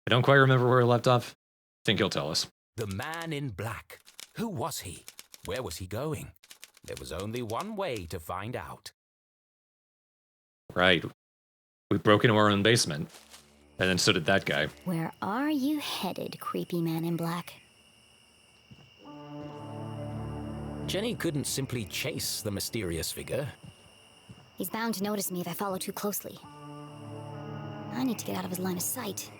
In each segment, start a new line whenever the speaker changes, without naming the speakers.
I don't quite remember where we left off. Think he'll tell us.
The man in black. Who was he? Where was he going? There was only one way to find out.
Right. We broke into our own basement. And then so did that guy.
Where are you headed, creepy man in black?
Jenny couldn't simply chase the mysterious figure.
He's bound to notice me if I follow too closely. I need to get out of his line of sight.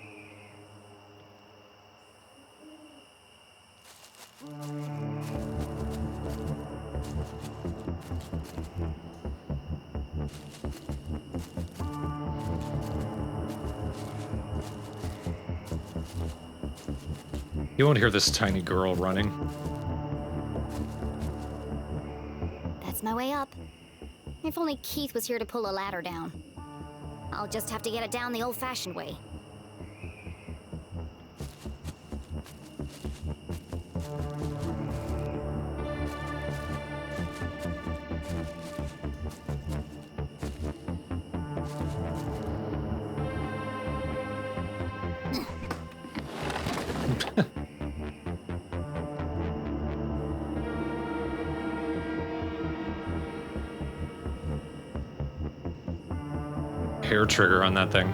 You won't hear this tiny girl running.
That's my way up. If only Keith was here to pull a ladder down. I'll just have to get it down the old-fashioned way.
Hair trigger on that thing.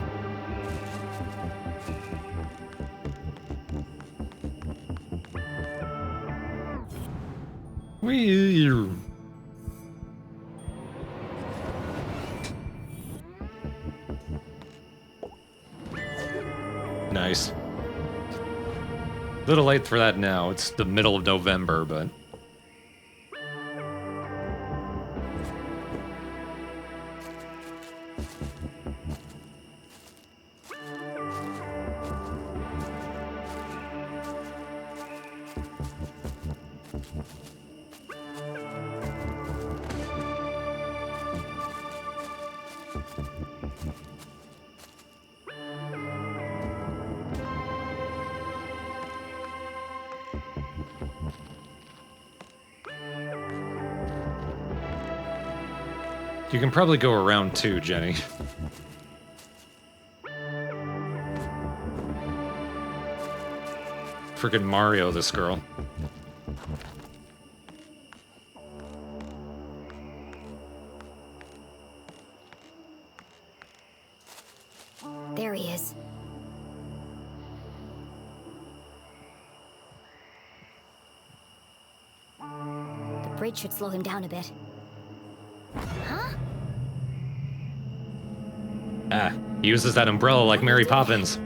Wee. Nice. Little late for that now. It's the middle of November, but... You can probably go around too, Jenny. Frickin' Mario, this girl.
There he is. The bridge should slow him down a bit. Huh?
Ah, he uses that umbrella like Mary Poppins.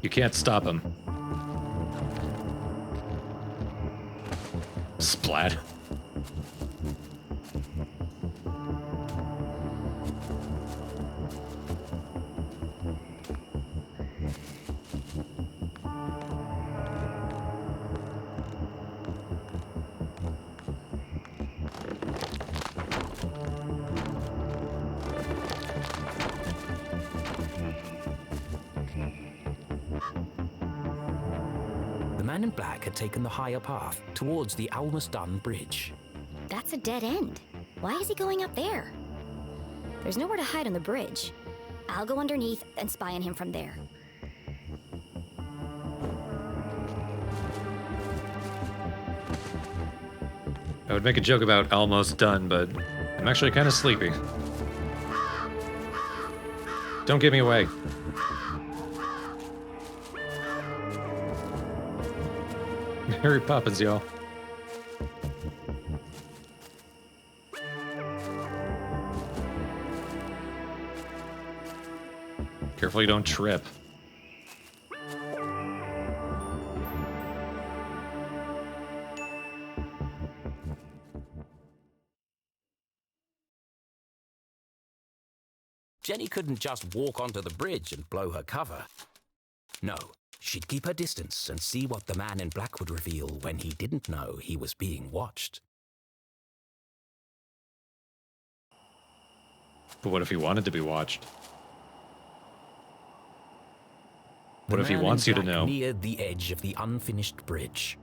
You can't stop him. Splat.
The man in black had taken the higher path towards the Almaston Bridge.
That's a dead end. Why is he going up there? There's nowhere to hide on the bridge. I'll go underneath and spy on him from there.
I would make a joke about almost done, but I'm actually kind of sleepy. Don't give me away. Mary Poppins, y'all. Careful you don't trip.
Jenny couldn't just walk onto the bridge and blow her cover. No, she'd keep her distance and see what the man in black would reveal when he didn't know he was being watched.
But what if he wanted to be watched? What if he wants you to know?
The man in black neared the edge of the unfinished bridge.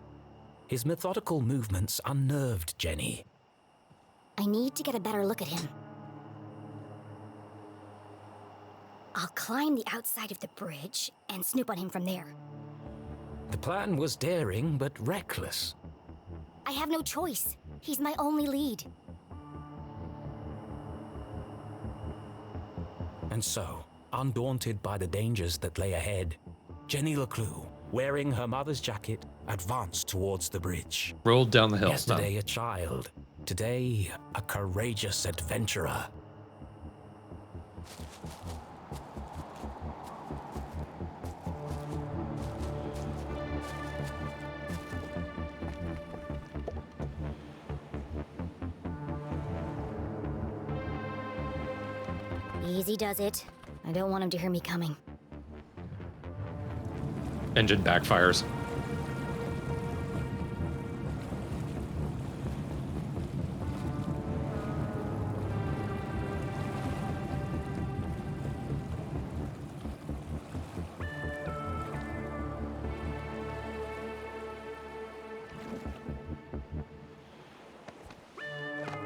His methodical movements unnerved Jenny.
I need to get a better look at him. I'll climb the outside of the bridge and snoop on him from there.
The plan was daring but reckless.
I have no choice. He's my only lead.
And so, undaunted by the dangers that lay ahead, Jenny LeClue, wearing her mother's jacket, advanced towards the bridge.
Rolled down the hill.
Yesterday a child, today a courageous adventurer.
Easy does it. I don't want him to hear me coming.
Engine backfires.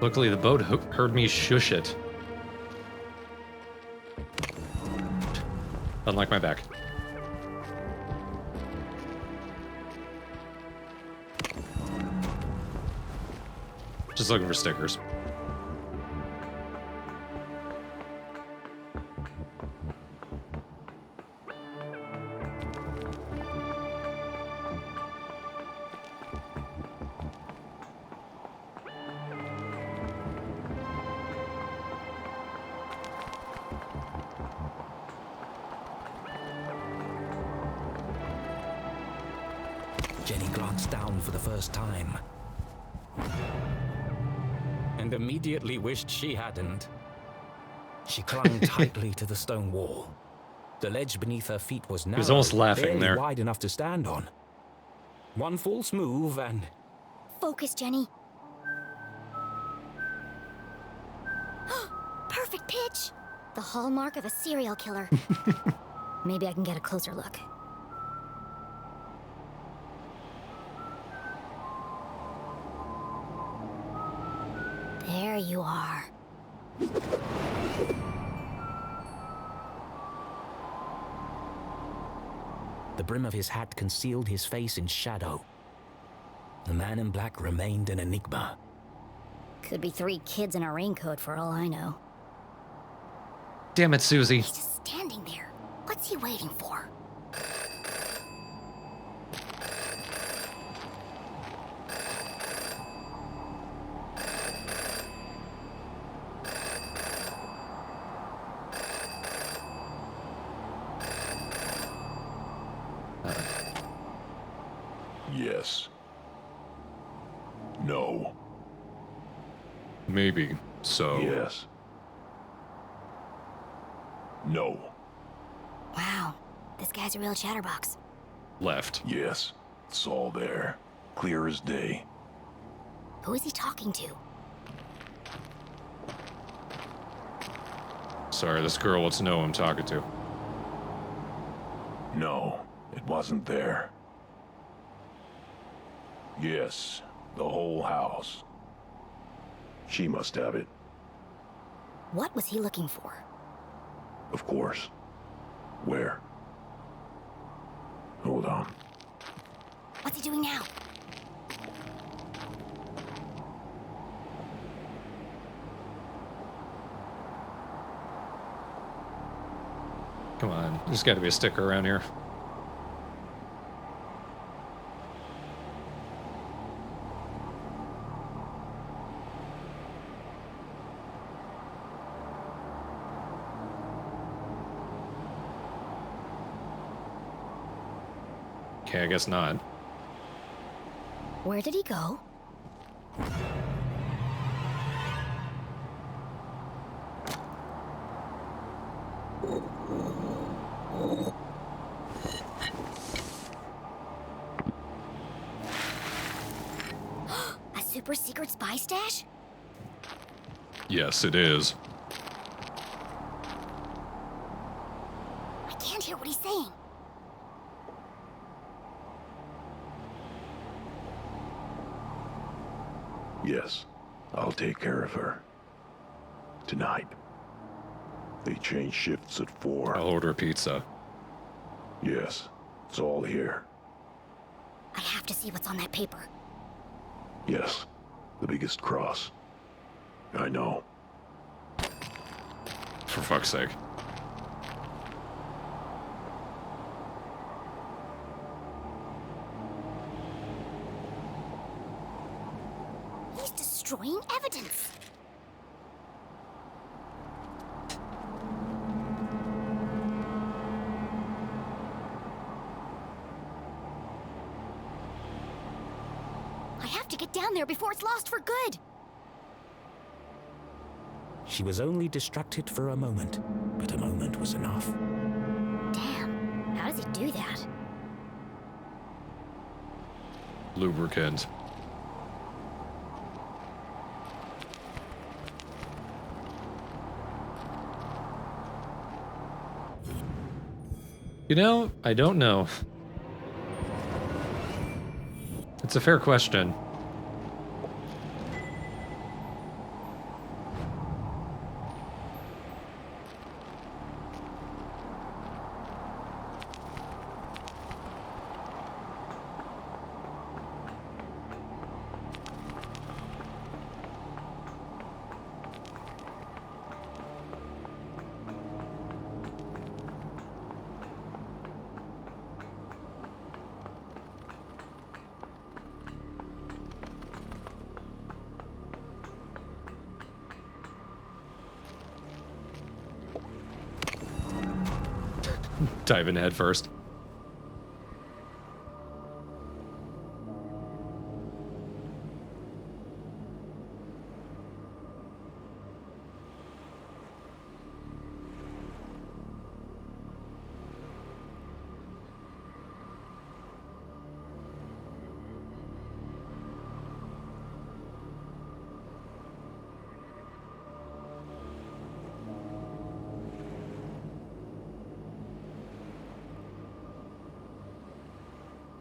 Luckily, the boat heard me shush it. Unlike my back. Just looking for stickers.
Jenny glanced down for the first time. And immediately wished she hadn't. She clung tightly to the stone wall. The ledge beneath her feet was narrow,
He was almost laughing
barely
there.
wide enough to stand on. One false move and...
Focus, Jenny. Perfect pitch! The hallmark of a serial killer. Maybe I can get a closer look. There you are.
The brim of his hat concealed his face in shadow. The man in black remained an enigma.
Could be 3 kids in a raincoat for all I know.
Damn it, Susie.
He's just standing there. What's he waiting for?
Yes. No.
Maybe. So.
Yes. No.
Wow, this guy's a real chatterbox.
Left.
Yes. It's all there. Clear as day.
Who is he talking to?
Sorry, this girl wants to know who I'm talking to.
No, it wasn't there. Yes, the whole house. She must have it,
What was he looking for?
of course. Where? Hold on.
What's he doing now?
Come on, there's got to be a sticker around here. Okay, I guess not.
Where did he go? A super secret spy stash?
Yes, it is.
I can't hear what he's saying.
Yes, I'll take care of her. Tonight. They change shifts at 4.
I'll order a pizza.
Yes, it's all here.
I have to see what's on that paper.
Yes, the biggest cross. I know.
For fuck's sake.
He's destroying evidence. I have to get down there before it's lost for good.
She was only distracted for a moment, but a moment was enough.
Damn, how does he do that?
Lubricant. You know, I don't know. It's a fair question. Dive in head first.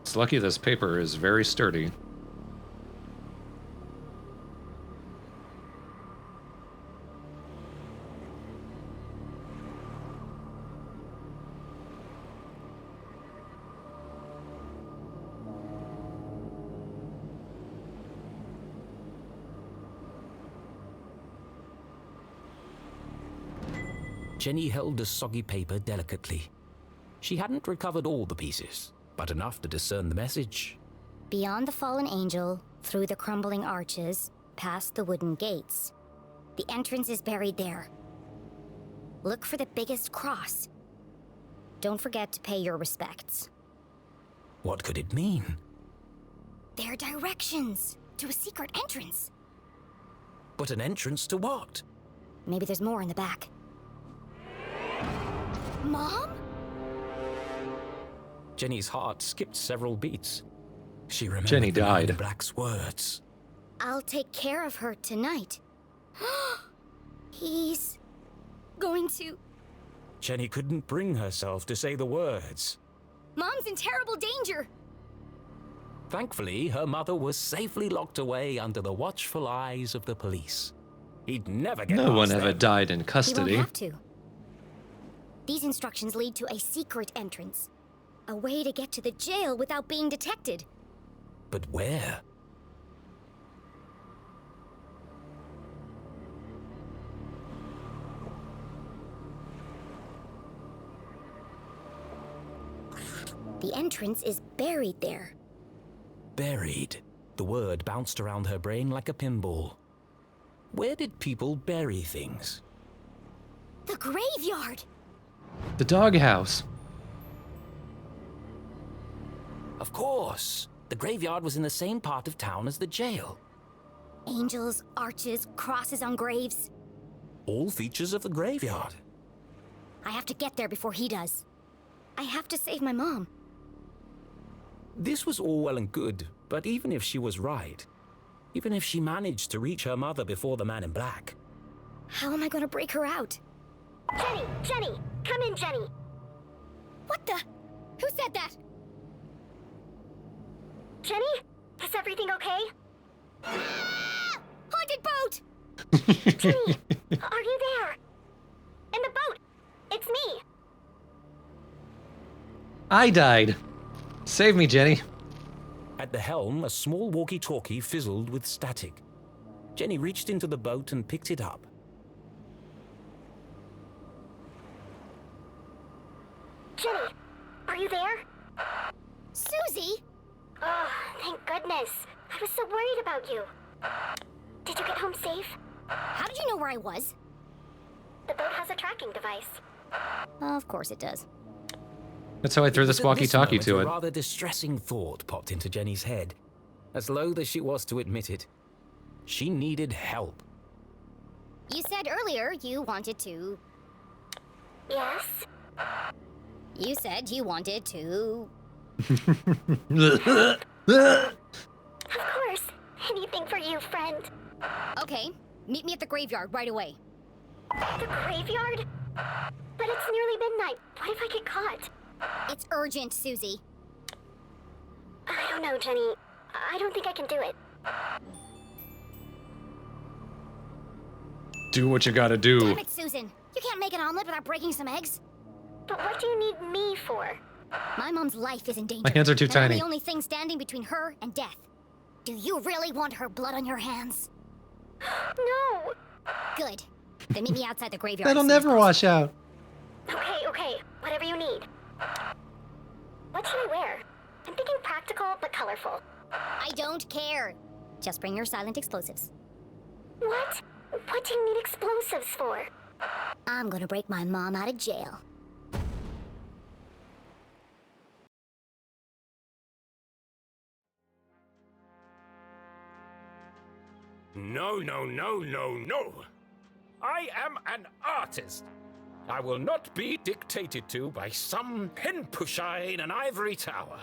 It's lucky this paper is very sturdy.
Jenny held the soggy paper delicately. She hadn't recovered all the pieces, but enough to discern the message.
Beyond the fallen angel, through the crumbling arches, past the wooden gates. The entrance is buried there. Look for the biggest cross. Don't forget to pay your respects.
What could it mean?
They're directions to a secret entrance.
But an entrance to what?
Maybe there's more in the back. Mom?
Jenny's heart skipped several beats. She remembered
Jenny
the man in
died.
Black's words.
I'll take care of her tonight. He's going to...
Jenny couldn't bring herself to say the words.
Mom's in terrible danger!
Thankfully, her mother was safely locked away under the watchful eyes of the police. He'd never get
No one
past
ever
them.
died in
He
custody.
won't have to. These instructions lead to a secret entrance. A way to get to the jail without being detected.
But where?
The entrance is buried there.
Buried. The word bounced around her brain like a pinball. Where did people bury things?
The graveyard!
The doghouse.
Of course. The graveyard was in the same part of town as the jail.
Angels, arches, crosses on graves.
All features of the graveyard.
I have to get there before he does. I have to save my mom.
This was all well and good, but even if she was right, even if she managed to reach her mother before the man in black,
How am I gonna break her out? Jenny! Jenny! Come in, Jenny! What the? Who said that? Jenny? Is everything okay? Ah! Haunted boat! Jenny! Are you there? In the boat!
I died. Save me, Jenny.
At the helm, a small walkie-talkie fizzled with static. Jenny reached into the boat and picked it up.
Jenny, are you there? Susie? Oh, thank goodness. I was so worried about you. Did you get home safe? How did you know where I was? The boat has a tracking device. Of course it does.
That's how I threw this walkie-talkie to
A
it.
rather distressing thought popped into Jenny's head. As loath as she was to admit it, she needed help.
You said earlier you wanted to... Yes? You said you wanted to... Of course. Anything for you, friend. Okay. Meet me at the graveyard right away. The graveyard? But it's nearly midnight. What if I get caught? It's urgent, Susie. I don't know, Jenny. I don't think I can do it.
Do what you gotta do.
Damn it, Susan. You can't make an omelet without breaking some eggs. But what do you need me for? My mom's life is in danger.
My hands are too
and I'm
tiny.
the only thing standing between her and death. Do you really want her blood on your hands? No. Good. Then meet me outside the graveyard.
That'll never wash out.
Okay. Whatever you need. What should I wear? I'm thinking practical but colorful. I don't care. Just bring your silent explosives. What? What do you need explosives for? I'm gonna break my mom out of jail.
No. I am an artist. I will not be dictated to by some pen pusher in an ivory tower.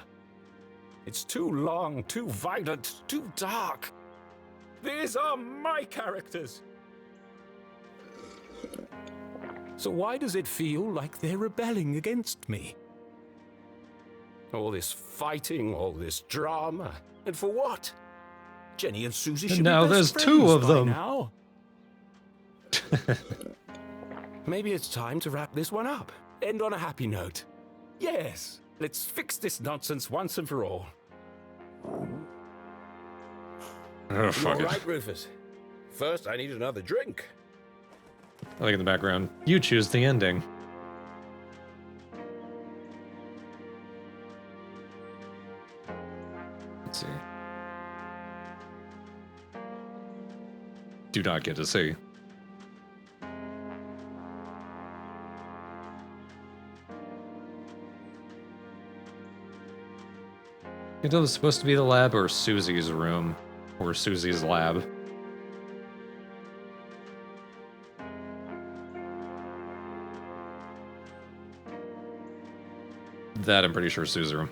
It's too long, too violent, too dark. These are my characters. So why does it feel like they're rebelling against me? All this fighting, all this drama, and for what? Jenny and Susie should
now
be
there's
best
two
friends
of
by
them.
now. Maybe it's time to wrap this one up. End on a happy note. Yes, let's fix this nonsense once and for all.
Oh, fuck
All
it.
right, Rufus. First, I need another drink.
I like in the background. You choose the ending. Let's see. Do not get to see. I think that was supposed to be the lab or Susie's room. Or Susie's lab. That I'm pretty sure is Susie's room.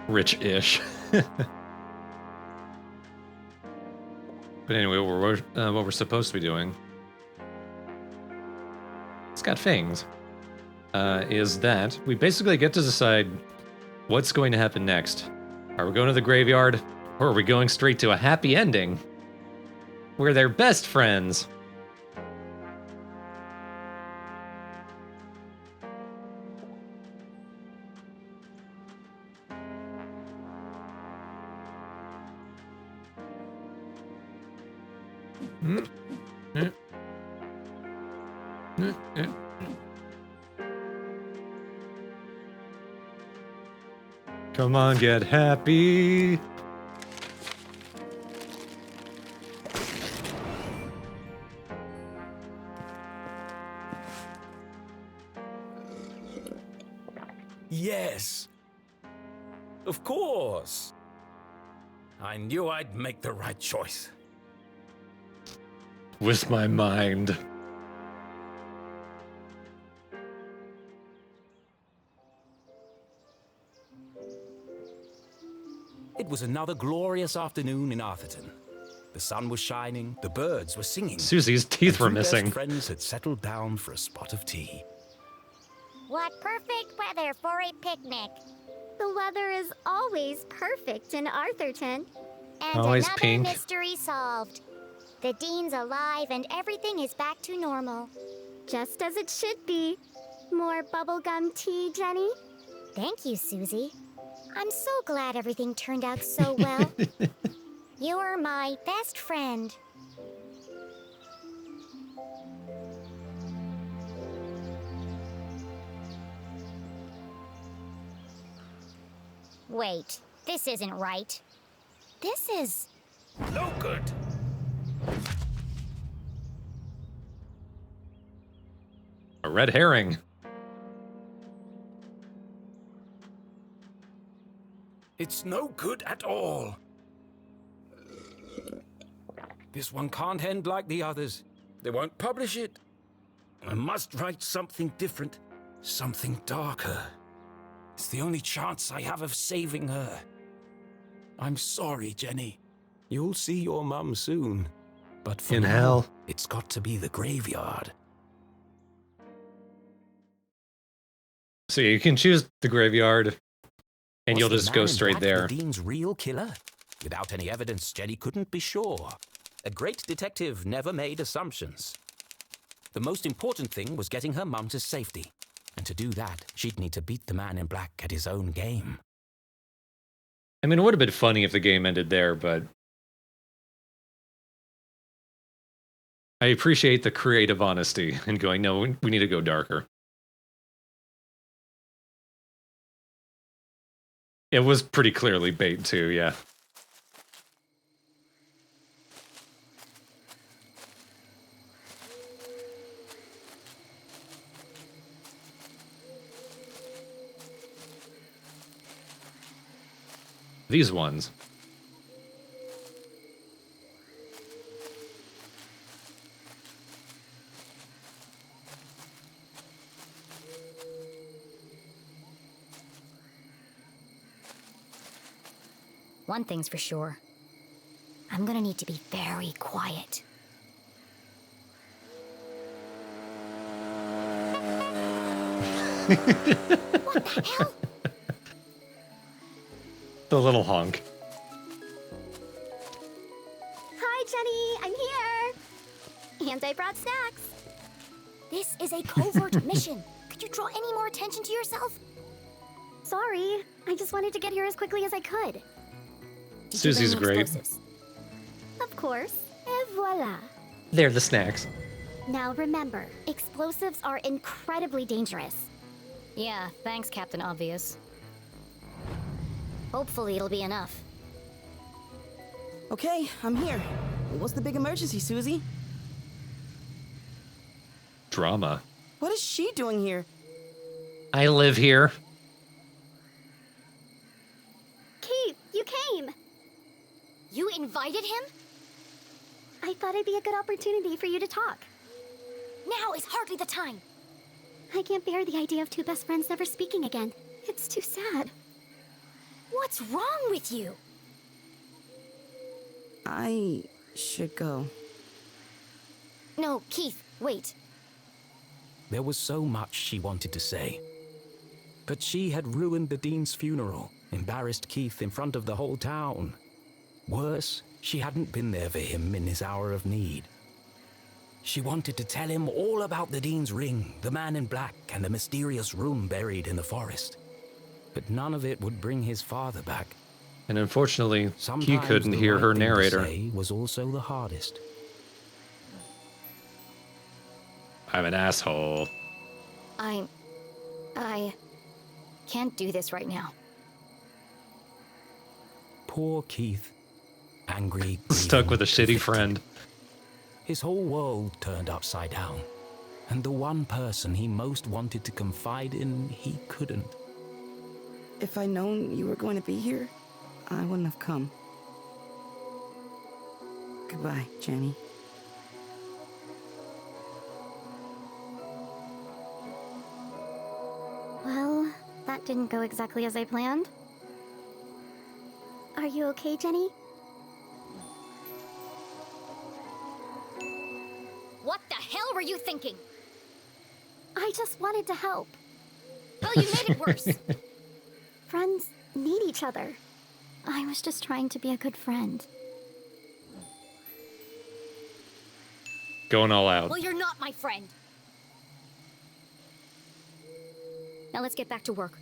Rich-ish. But anyway, what we're supposed to be doing... It's got fangs. Is that we basically get to decide what's going to happen next. Are we going to the graveyard, or are we going straight to a happy ending where they're best friends? Come on, get happy.
Yes. Of course. I knew I'd make the right choice.
With my mind.
It was another glorious afternoon in Arthurton. The sun was shining, the birds were singing.
Susie's teeth were
and two
missing.
best friends had settled down for a spot of tea.
What perfect weather for a picnic.
The weather is always perfect in Arthurton.
And
Always
another
pink.
mystery solved. The Dean's alive and everything is back to normal.
Just as it should be. More bubblegum tea, Jenny?
Thank you, Susie. I'm so glad everything turned out so well. You're my best friend. Wait, this isn't right. This is...
No good.
A red herring.
It's no good at all. This one can't end like the others. They won't publish it. I must write something different, something darker. It's the only chance I have of saving her. I'm sorry, Jenny. You'll see your mum soon. But for
In
now,
hell.
it's got to be the graveyard.
So you can choose the graveyard, and
Was
you'll
the
just
man
go
in
straight
black
there.
The Dean's real killer? Without any evidence, Jenny couldn't be sure. A great detective never made assumptions. The most important thing was getting her mum to safety. And to do that, she'd need to beat the man in black at his own game.
I mean, it would have been funny if the game ended there, but I appreciate the creative honesty and going, no, we need to go darker. It was pretty clearly bait too, yeah. These ones.
One thing's for sure. I'm gonna need to be very quiet. What the hell?
The little honk.
Hi, Jenny. I'm here. And I brought snacks.
This is a covert mission. Could you draw any more attention to yourself?
Sorry. I just wanted to get here as quickly as I could.
Did you
Susie's
bring
great.
explosives?
Of course. Et voila.
They're the snacks.
Now remember, explosives are incredibly dangerous.
Yeah, thanks, Captain Obvious. Hopefully it'll be enough.
Okay, I'm here. What's the big emergency, Susie?
Drama.
What is she doing here?
I live here.
Keith, you came!
You invited him?
I thought it'd be a good opportunity for you to talk.
Now is hardly the time.
I can't bear the idea of two best friends never speaking again. It's too sad.
What's wrong with you?
I should go.
No, Keith, wait.
There was so much she wanted to say. But she had ruined the Dean's funeral, embarrassed Keith in front of the whole town. Worse, she hadn't been there for him in his hour of need. She wanted to tell him all about the Dean's ring, the man in black, and the mysterious room buried in the forest. But none of it would bring his father back.
And unfortunately, he
Sometimes
couldn't
the
hear
right
her
thing to
narrator.
say was also the hardest.
I'm an asshole.
I can't do this right now.
Poor Keith. Angry,
Stuck with a
grieving,
shitty friend.
His whole world turned upside down. And the one person he most wanted to confide in, he couldn't.
If I'd known you were going to be here, I wouldn't have come. Goodbye, Jenny.
Well, that didn't go exactly as I planned. Are you okay, Jenny?
What the hell were you thinking?
I just wanted to help.
Well, you made it worse.
Friends need each other. I was just trying to be a good friend.
Going all out.
Well, you're not my friend. Now let's get back to work.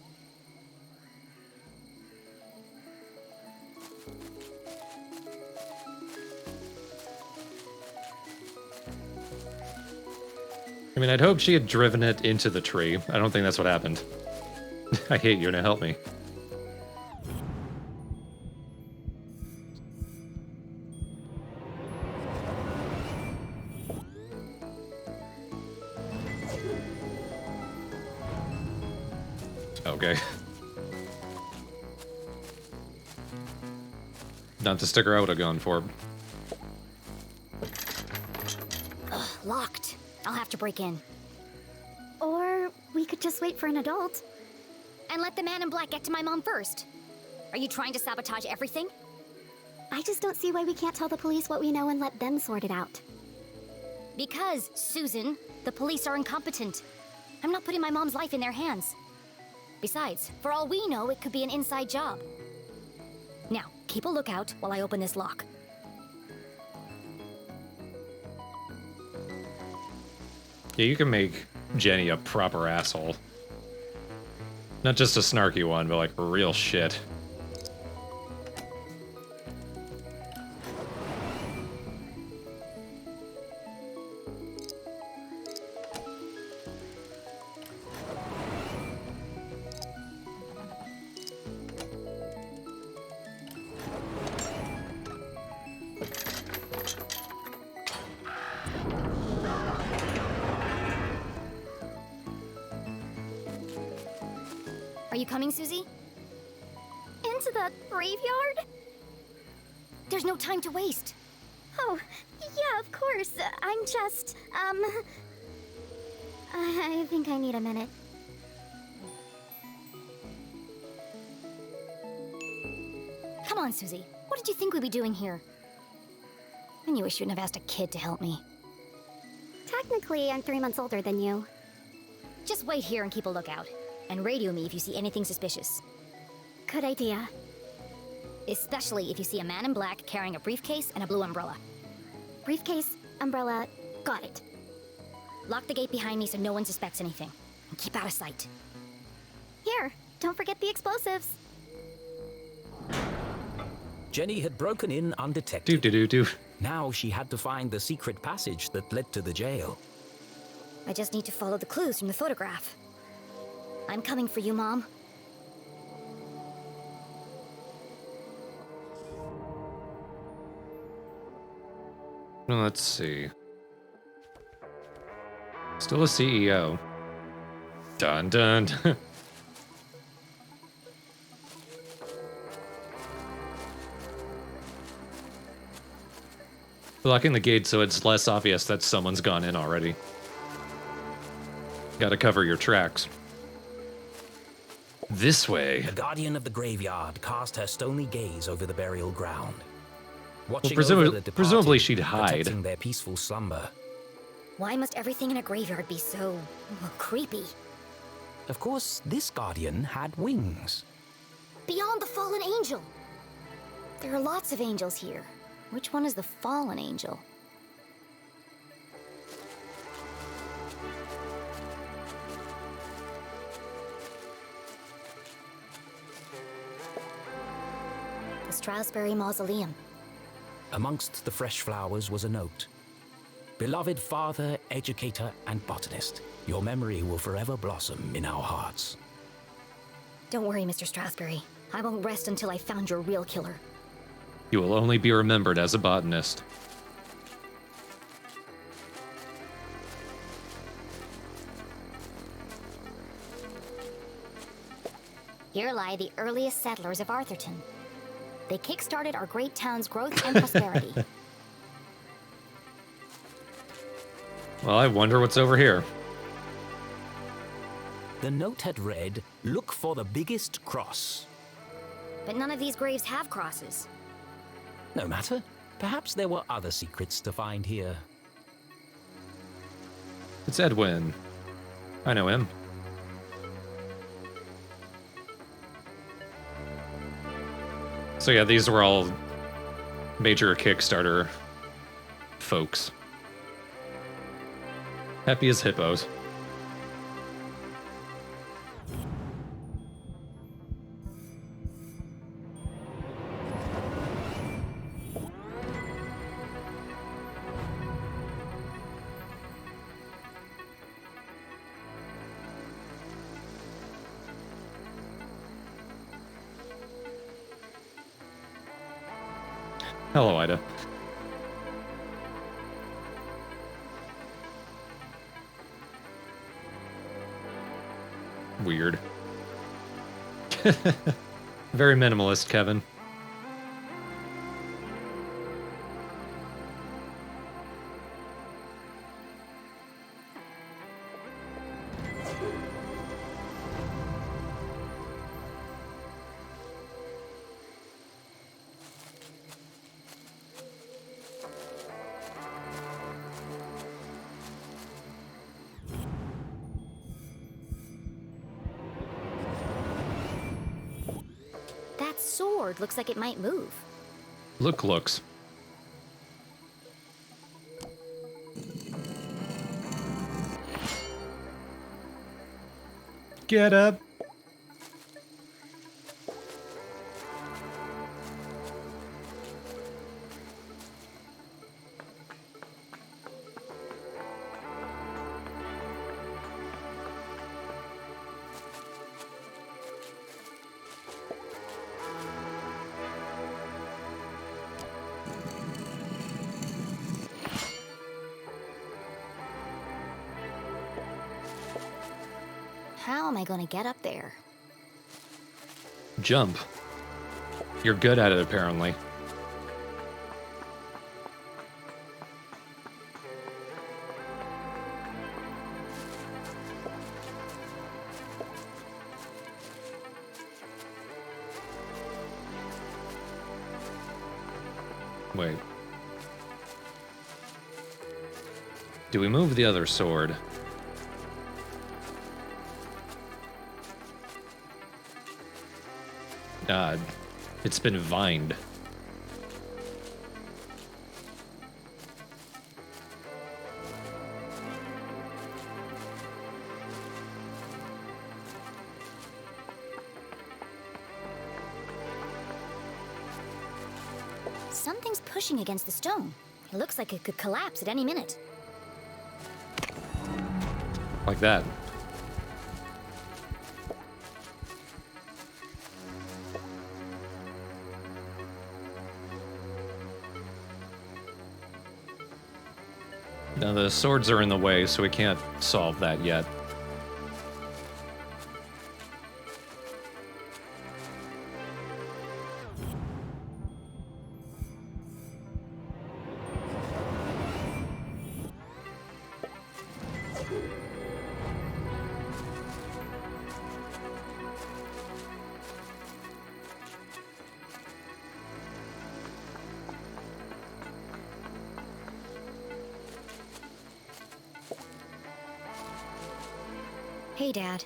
I mean, I'd hoped she had driven it into the tree. I don't think that's what happened. I hate you, now help me. Okay. Not the sticker I would have gone for.
Ugh, locked. I'll have to break in.
Or we could just wait for an adult.
And let the man in black get to my mom first. Are you trying to sabotage everything?
I just don't see why we can't tell the police what we know and let them sort it out.
Because, Susan, the police are incompetent. I'm not putting my mom's life in their hands. Besides, for all we know, it could be an inside job. Now, keep a lookout while I open this lock.
Yeah, you can make Jenny a proper asshole. Not just a snarky one, but like real shit.
Are you coming, Susie?
Into the graveyard?
There's no time to waste.
Oh, yeah, of course. I'm just, I think I need a minute.
Come on, Susie. What did you think we'd be doing here? I knew I shouldn't have asked a kid to help me.
Technically, I'm 3 months older than you.
Just wait here and keep a lookout. And radio me if you see anything suspicious.
Good idea.
Especially if you see a man in black carrying a briefcase and a blue umbrella.
Briefcase, umbrella, got it.
Lock the gate behind me so no one suspects anything. And keep out of sight.
Here, don't forget the explosives.
Jenny had broken in undetected.
Do.
Now she had to find the secret passage that led to the jail.
I just need to follow the clues from the photograph. I'm coming for you, Mom.
Well, let's see. Still a CEO. Dun dun. Blocking the gate so it's less obvious that someone's gone in already. Gotta cover your tracks. This way.
The guardian of the graveyard cast her stony gaze over the burial ground. Watching
Well,
over the departed,
presumably she'd hide.
protecting their peaceful slumber.
Why must everything in a graveyard be so creepy?
Of course, this guardian had wings.
Beyond the fallen angel! There are lots of angels here. Which one is the fallen angel? The Zazersphere Mausoleum.
Amongst the fresh flowers was a note. Beloved father, educator, and botanist, your memory will forever blossom in our hearts.
Don't worry, Mr. Zazersphere. I won't rest until I've found your real killer.
You will only be remembered as a botanist.
Here lie the earliest settlers of Arthurton. They kick-started our great town's growth and prosperity.
Well, I wonder what's over here.
The note had read, "Look for the biggest cross."
But none of these graves have crosses.
No matter. Perhaps there were other secrets to find here.
It's Edwin. I know him. So yeah, these were all major Kickstarter folks. Happy as hippos. Hello, Ida. Weird. Very minimalist, Kevin.
That sword looks like it might move.
Looks. Get up.
How am I gonna get up there?
Jump. You're good at it, apparently. Wait. Do we move the other sword? It's been vined.
Something's pushing against the stone. It looks like it could collapse at any minute.
Like that. Now the swords are in the way, so we can't solve that yet.
Hey, Dad.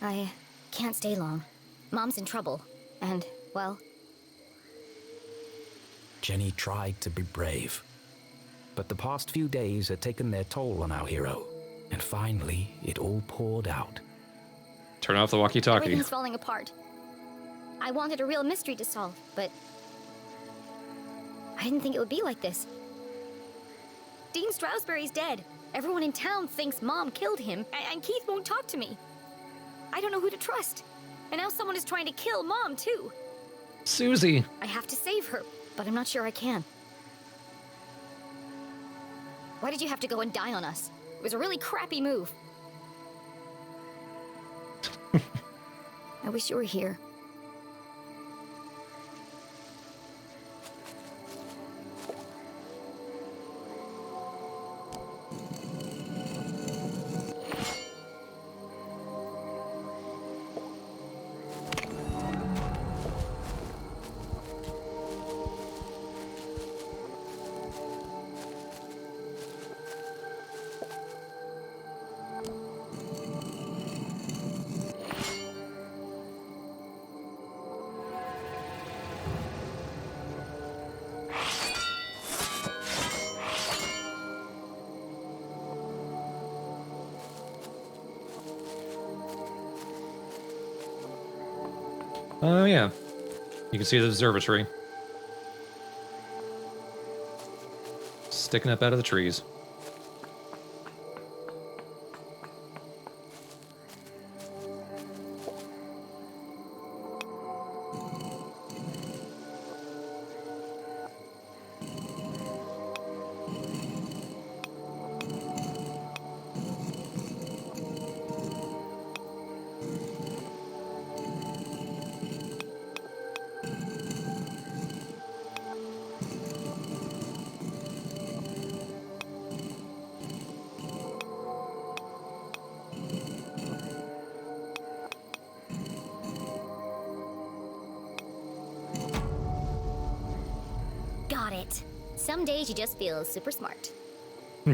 I can't stay long. Mom's in trouble. And, well...
Jenny tried to be brave. But the past few days had taken their toll on our hero. And finally, it all poured out.
Turn off the walkie-talkie.
Everything's falling apart. I wanted a real mystery to solve, but... I didn't think it would be like this. Dean Stroudsbury's dead. Everyone in town thinks Mom killed him, and Keith won't talk to me. I don't know who to trust. And now someone is trying to kill Mom, too.
Susie!
I have to save her, but I'm not sure I can. Why did you have to go and die on us? It was a really crappy move. I wish you were here.
Oh, yeah. You can see the observatory. Sticking up out of the trees.
Got it. Some days you just feel super smart.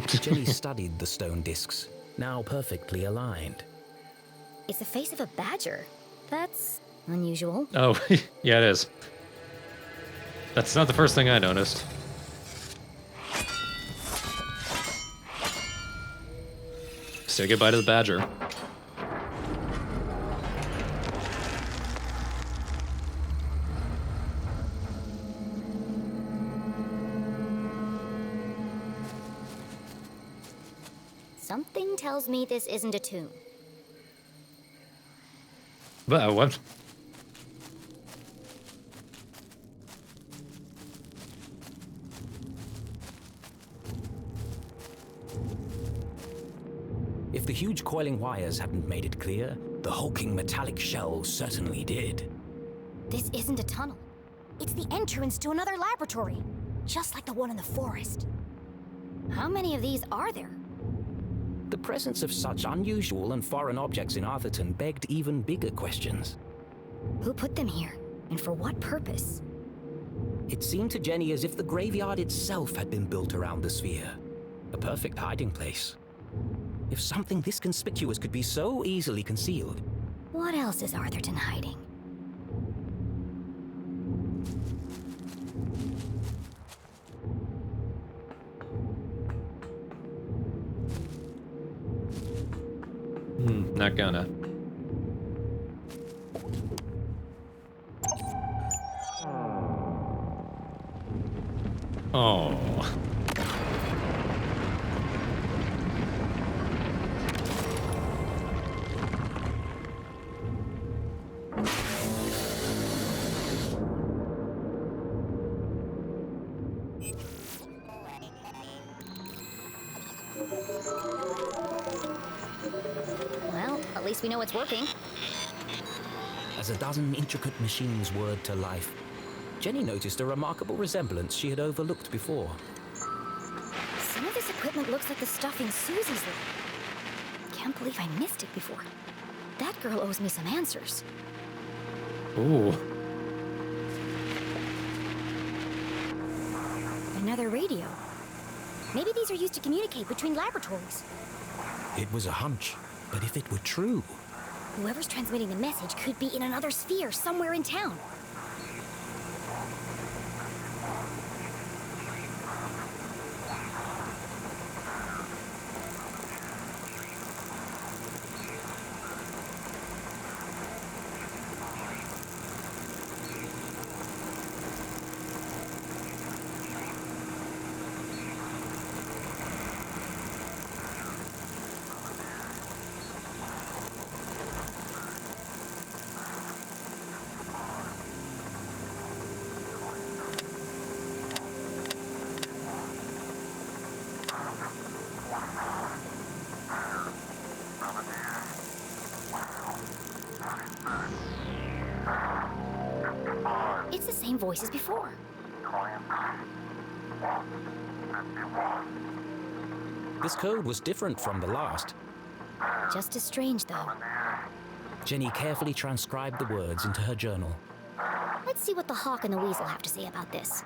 Jenny studied the stone discs, now perfectly aligned.
It's the face of a badger. That's unusual.
Oh, yeah, it is. That's not the first thing I noticed. Say goodbye to the badger.
Something tells me this isn't a tomb.
But what?
If the huge coiling wires hadn't made it clear, the hulking metallic shell certainly did.
This isn't a tunnel. It's the entrance to another laboratory, just like the one in the forest. How many of these are there?
The presence of such unusual and foreign objects in Arthurton begged even bigger questions.
Who put them here, and for what purpose?
It seemed to Jenny as if the graveyard itself had been built around the sphere. A perfect hiding place. If something this conspicuous could be so easily concealed.
What else is Arthurton hiding?
Not gonna. Oh.
Well, at least we know it's working.
As a dozen intricate machines whirred to life, Jenny noticed a remarkable resemblance she had overlooked before.
Some of this equipment looks like the stuff in Susie's lab. Can't believe I missed it before. That girl owes me some answers.
Ooh.
Another radio. Maybe these are used to communicate between laboratories.
It was a hunch, but if it were true...
Whoever's transmitting the message could be in another sphere somewhere in town. It's the same voice as before.
This code was different from the last.
Just as strange, though.
Jenny carefully transcribed the words into her journal.
Let's see what the hawk and the weasel have to say about this.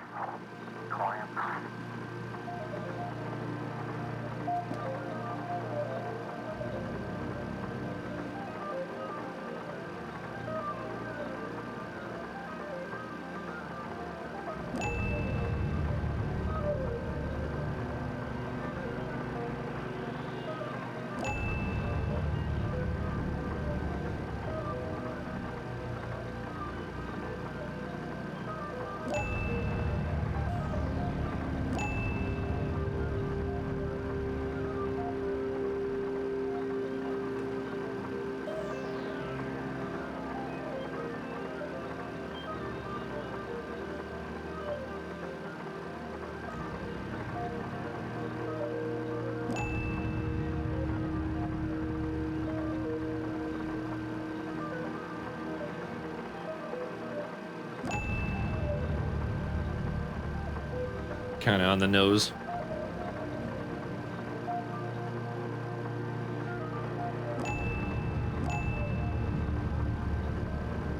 Kind of on the nose.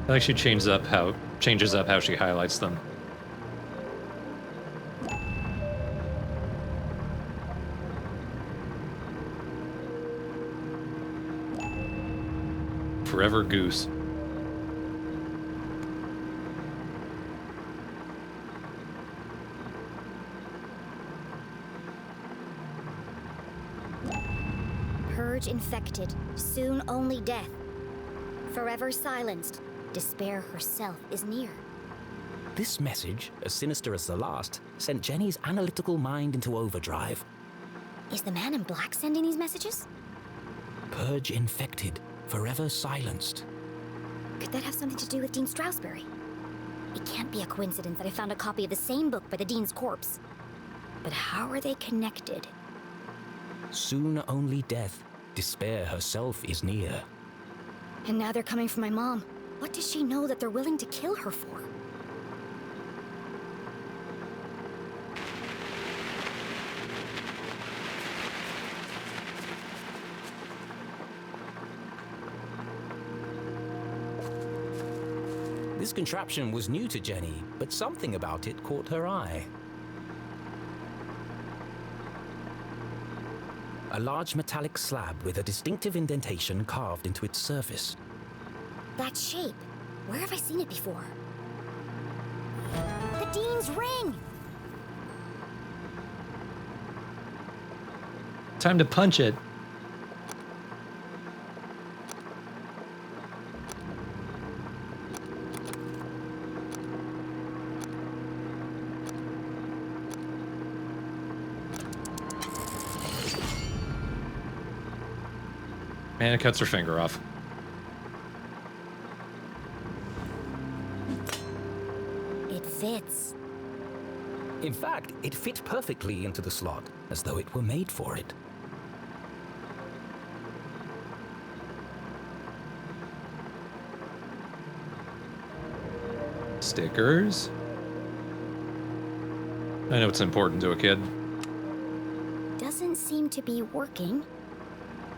I like she changes up how she highlights them. Forever Goose.
Purge infected, soon only death. Forever silenced, despair herself is near.
This message, as sinister as the last, sent Jenny's analytical mind into overdrive.
Is the man in black sending these messages?
Purge infected, forever silenced.
Could that have something to do with Dean Stroudsbury? It can't be a coincidence that I found a copy of the same book by the Dean's corpse. But how are they connected?
Soon only death, despair herself is near.
And now they're coming for my mom. What does she know that they're willing to kill her for?
This contraption was new to Jenny, but something about it caught her eye. A large metallic slab with a distinctive indentation carved into its surface.
That shape. Where have I seen it before? The Dean's ring!
Time to punch it. And it cuts her finger off.
It fits.
In fact, it fit perfectly into the slot, as though it were made for it.
Stickers. I know it's important to a kid.
Doesn't seem to be working.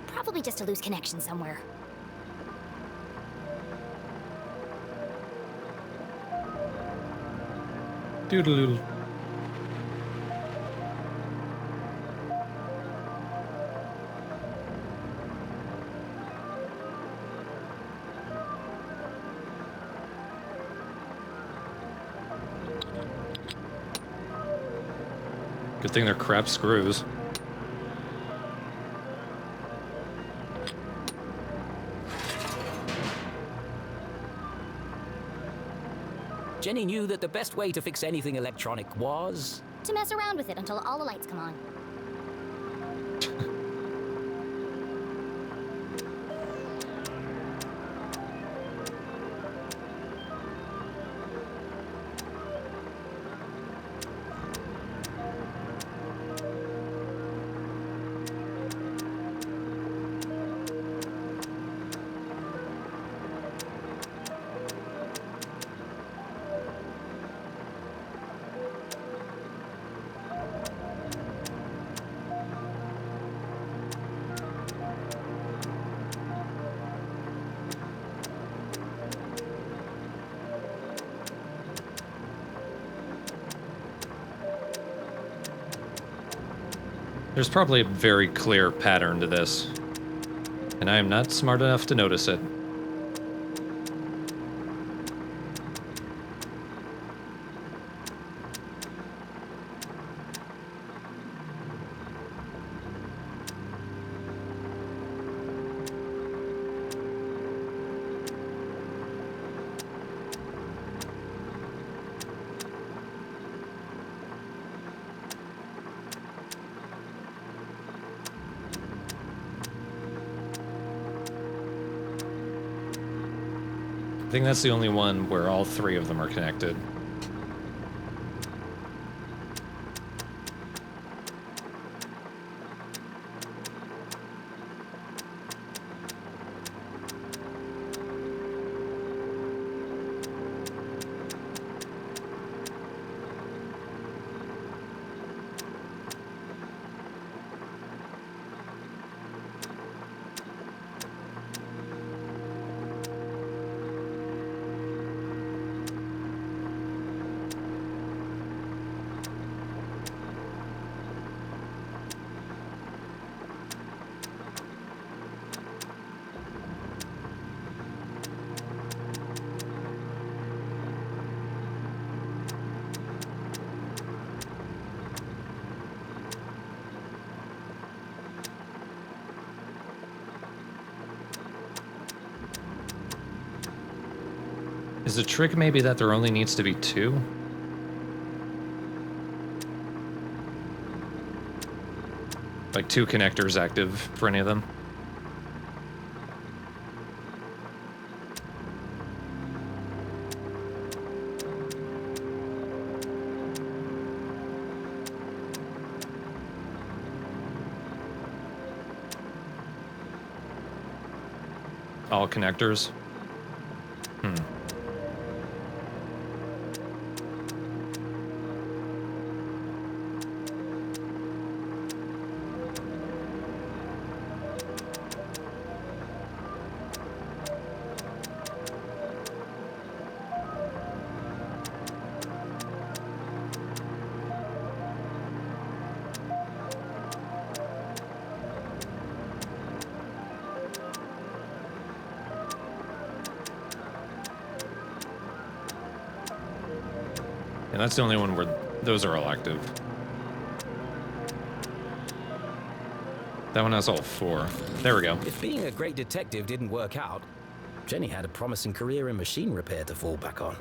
Probably just a loose connection somewhere.
Doodle. Good thing they're crap screws.
Jenny knew that the best way to fix anything electronic was...
To mess around with it until all the lights come on.
There's probably a very clear pattern to this, and I am not smart enough to notice it. I think that's the only one where all three of them are connected. Is the trick maybe that there only needs to be 2? Like 2 connectors active for any of them? All connectors? And that's the only one where those are all active. That one has all 4. There we go.
If being a great detective didn't work out, Jenny had a promising career in machine repair to fall back on.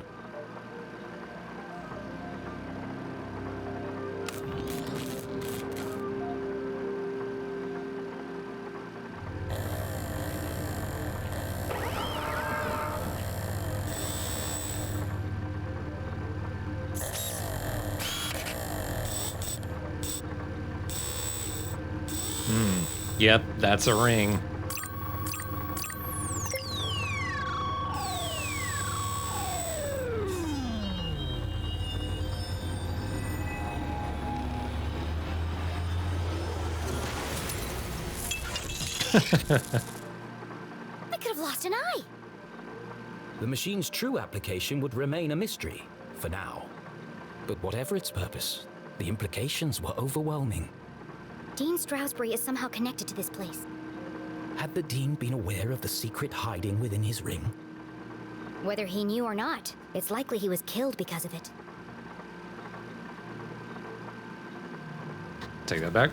Yep, that's a ring.
I could have lost an eye.
The machine's true application would remain a mystery, for now. But whatever its purpose, the implications were overwhelming.
Dean Stroudsbury is somehow connected to this place.
Had the Dean been aware of the secret hiding within his ring?
Whether he knew or not, it's likely he was killed because of it.
Take that back.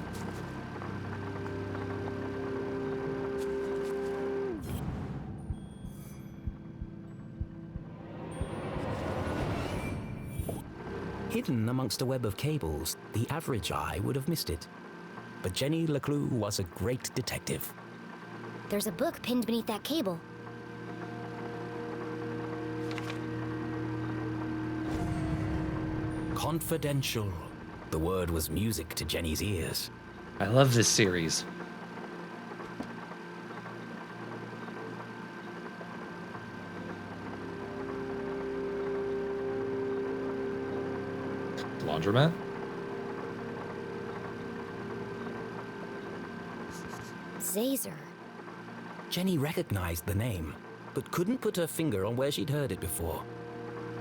Hidden amongst a web of cables, the average eye would have missed it. But Jenny LeClue was a great detective.
There's a book pinned beneath that cable.
Confidential. The word was music to Jenny's ears.
I love this series. Laundromat?
Zazer.
Jenny recognized the name, but couldn't put her finger on where she'd heard it before.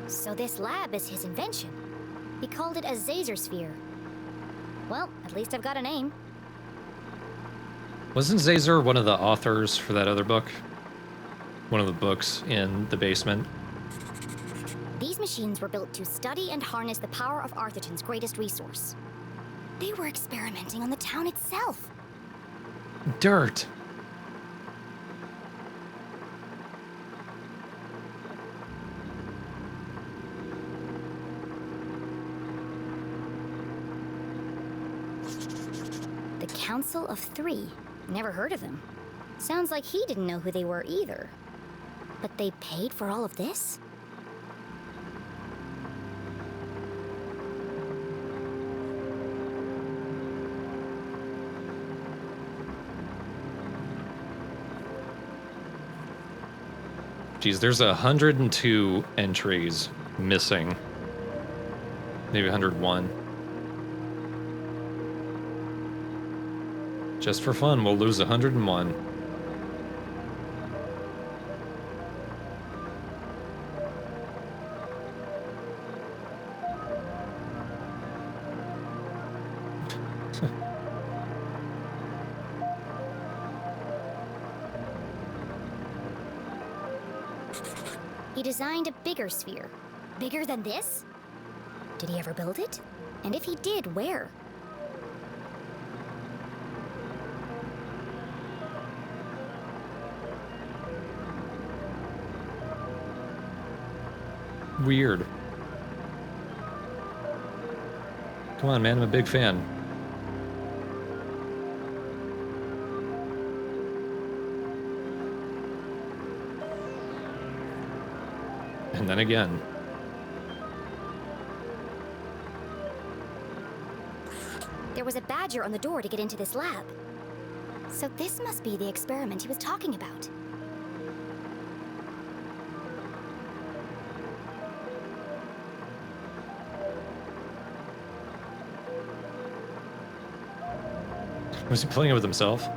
So this lab is his invention. He called it a Zazersphere. Well, at least I've got a name.
Wasn't Zazer one of the authors for that other book? One of the books in the basement?
These machines were built to study and harness the power of Arthurton's greatest resource. They were experimenting on the town itself.
Dirt.
The Council of Three. Never heard of them. Sounds like he didn't know who they were either. But they paid for all of this?
Geez, there's 102 entries missing. Maybe 101. Just for fun, we'll lose 101.
He designed a bigger sphere. Bigger than this? Did he ever build it? And if he did, where?
weird. Come on, man, I'm a big fan. And then again.
There was a badger on the door to get into this lab. So this must be the experiment he was talking about.
Was he playing it with himself?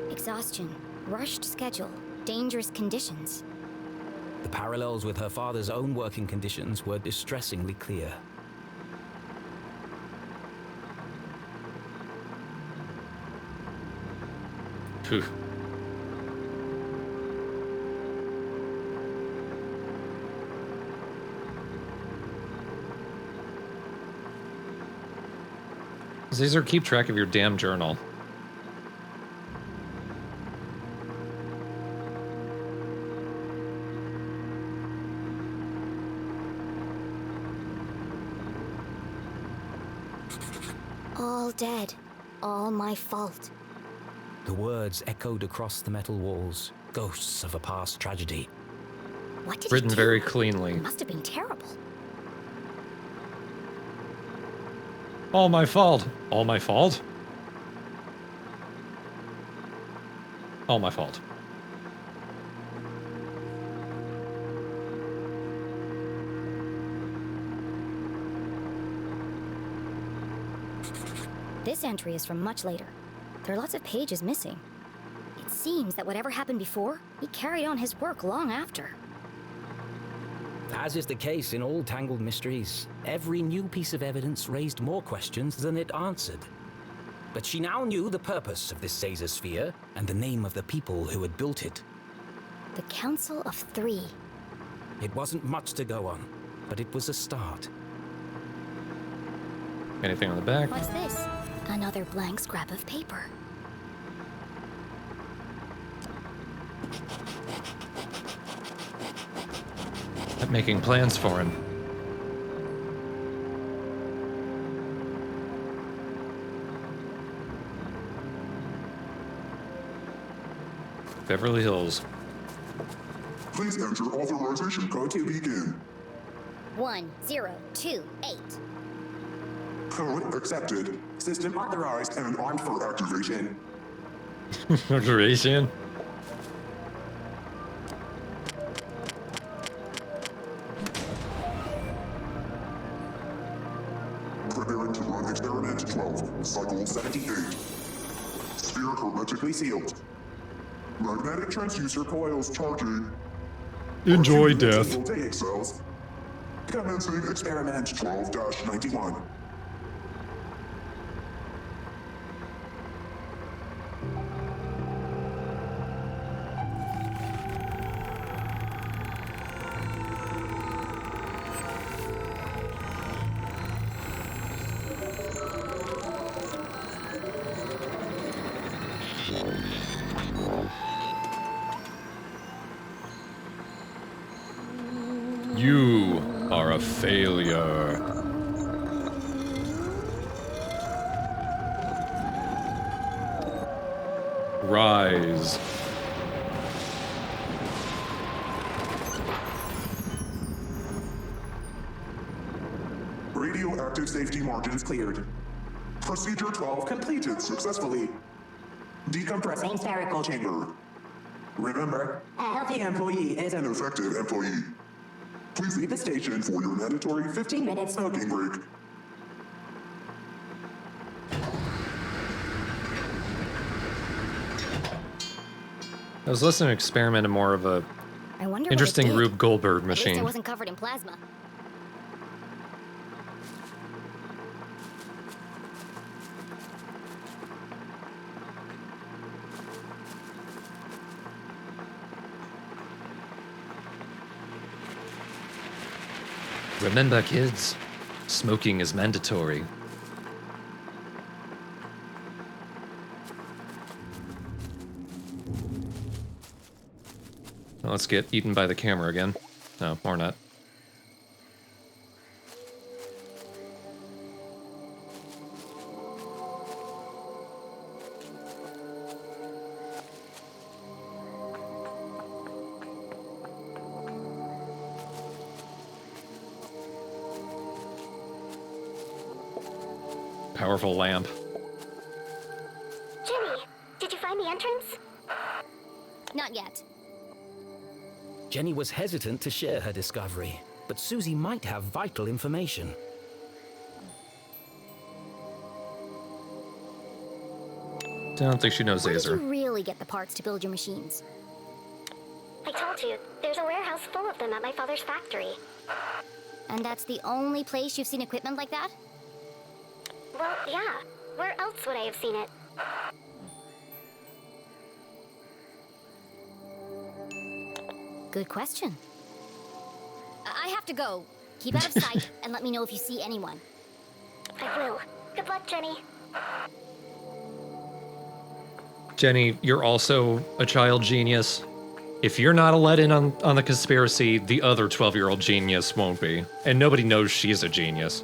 Exhaustion, rushed schedule, dangerous conditions.
The parallels with her father's own working conditions were distressingly clear.
Phew. Zazer, keep track of your damn journal.
All dead. All my fault.
The words echoed across the metal walls, ghosts of a past tragedy.
What did
Written
he do?
very cleanly.
It must have been terrible.
All my fault. All my fault? All my fault.
This entry is from much later. There are lots of pages missing. It seems that whatever happened before, he carried on his work long after.
As is the case in all tangled mysteries, every new piece of evidence raised more questions than it answered. But she now knew the purpose of this Zazersphere and the name of the people who had built it.
The Council of Three.
It wasn't much to go on, but it was a start.
Anything on the back?
What's this? Another blank scrap of paper.
I'm making plans for him. Beverly Hills.
Please enter authorization code to begin.
1028.
Code accepted. System authorized and armed for activation.
Duration.
Preparing to run experiment 12, cycle 78. Sphere hermetically sealed. Magnetic transducer coils charging.
Enjoy
Arterial
death.
voltaic cells. Commencing experiment 12-91.
You are a failure. Rise.
Radioactive safety margins cleared. Procedure 12 completed successfully. Decompressing spherical chamber. Remember, a healthy employee is an effective employee. Please leave the station for your mandatory 15-minute smoking break.
I was listening to experiment in more of a
I wonder what
interesting
it did.
Rube Goldberg
At least
machine.
it wasn't covered in plasma.
Remember, kids, smoking is mandatory. Well, let's get eaten by the camera again. No, or not. Powerful lamp.
Jenny, did you find the entrance?
Not yet.
Jenny was hesitant to share her discovery, but Susie might have vital information.
Don't think she knows
Where did
Zazer.
you really get the parts to build your machines?
I told you, there's a warehouse full of them at my father's factory.
And that's the only place you've seen equipment like that?
Well, yeah. Where else would I have seen it?
Good question. I have to go. Keep out of sight and let me know if you see anyone.
I will. Good luck, Jenny.
Jenny, you're also a child genius. If you're not let in on the conspiracy, the other 12-year-old genius won't be. And nobody knows she's a genius.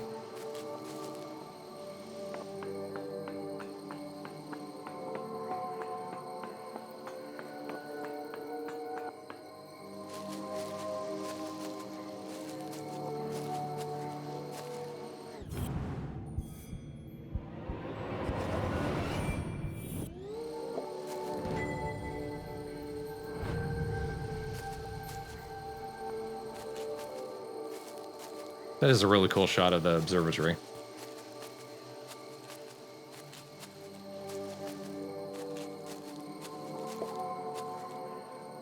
That is a really cool shot of the observatory.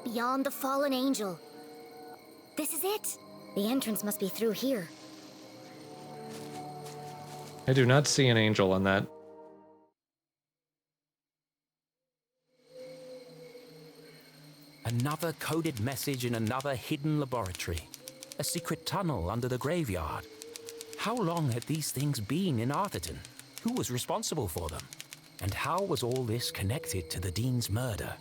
Beyond the fallen angel. This is it. The entrance must be through here.
I do not see an angel on that.
Another coded message in another hidden laboratory. A secret tunnel under the graveyard. How long had these things been in Arthurton? Who was responsible for them? And how was all this connected to the Dean's murder?